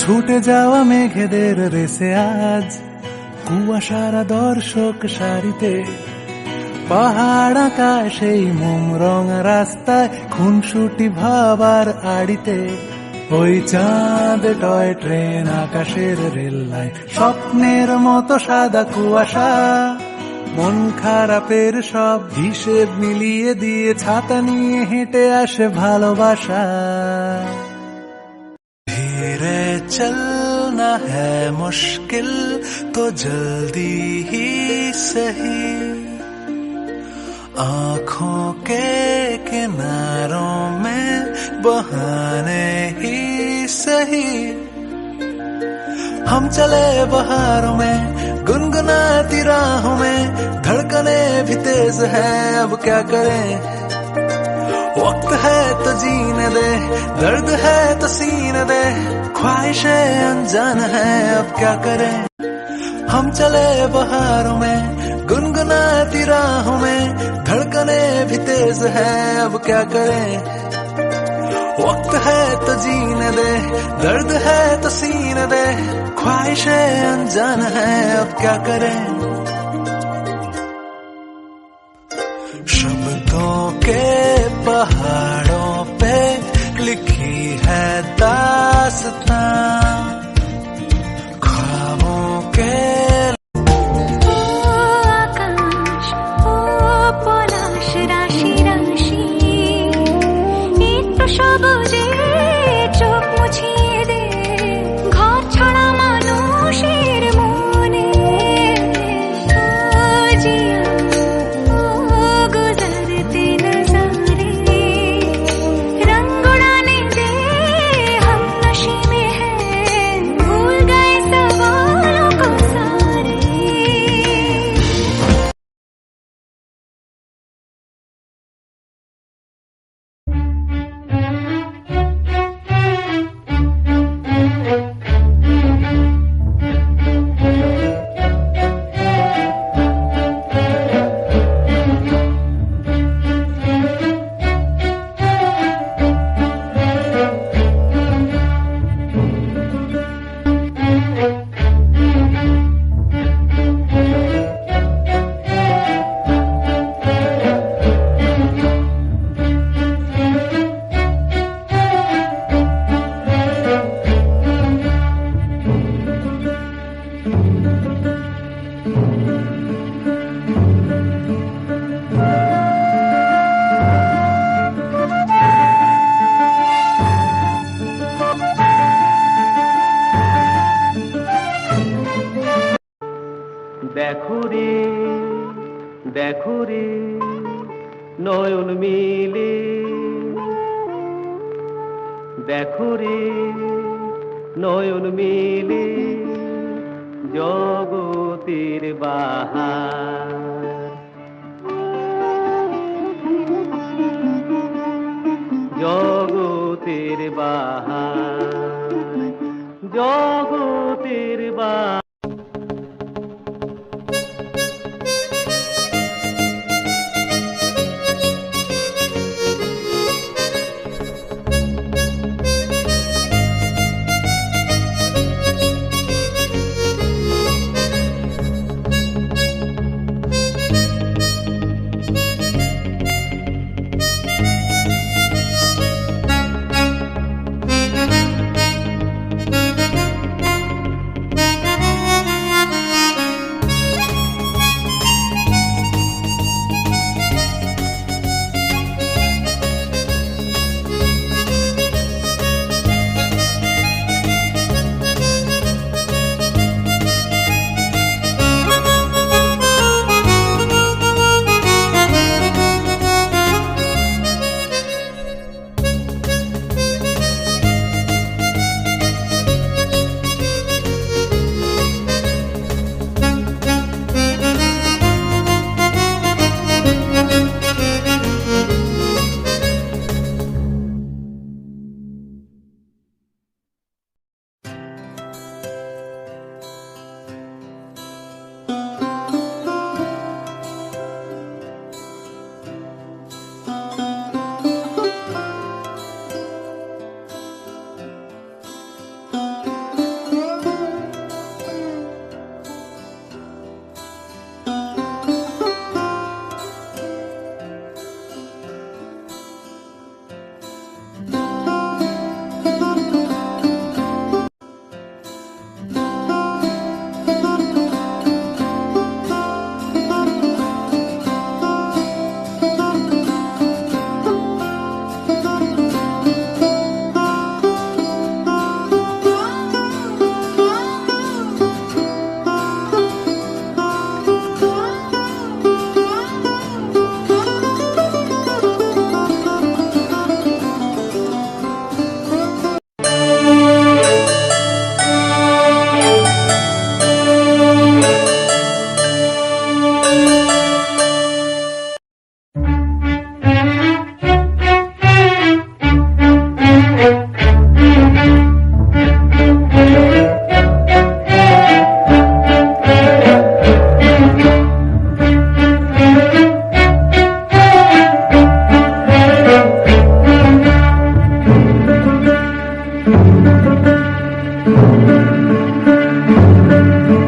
ছুটে যাওয়া মেঘেদের রেসে আজ কুয়াশারা দর্শক সারিতে, পাহাড় আঁকায় সেই মোম রঙা রাস্তায় খুনসুটি ভাবার আড়িতে। ওই চাঁদ টয় ট্রেন আকাশের রেল লাইন, স্বপ্নের মতো সাদা কুয়াশা। মন খারাপের সব হিসেব মিলিয়ে দিয়ে ছাতা নিয়ে হেঁটে আসে ভালোবাসা। ধীরে চলনা হ্যায় মুশকিল তো জলদি ही सही, आँखों के किनारों में बहाने ही सही। हम चले बहारों में गुनगुनाती राहों में, धड़कने भी तेज है अब क्या करें। वक्त है तो जीने दे, दर्द है तो सीने दे, ख्वाहिशें अनजान है अब क्या करें। हम चले बहारों में गुनगुनाती राहों में, धड़कने भी तेज है अब क्या करें। वक्त है तो जीने दे, दर्द है तो सीने दे, ख्वाहिशें अनजान है अब क्या करें। शब्दों के पहाड़ों पे लिखी है दास्तां, ख्वाबों के সবুজে চোখ মুছিয়ে দে, ঘর ছাড়া মানুষের মনে। জিয়া गुजरते नजारे, रंग उड़ाने दे हम नशे में हैं, भूल गए सवालों को सारे। দেখো রে দেখো রে নয়ন মিলে, দেখো রে নয়ন মিলে জগতের বাহার। জগতের বাহার, জগতের বাহার।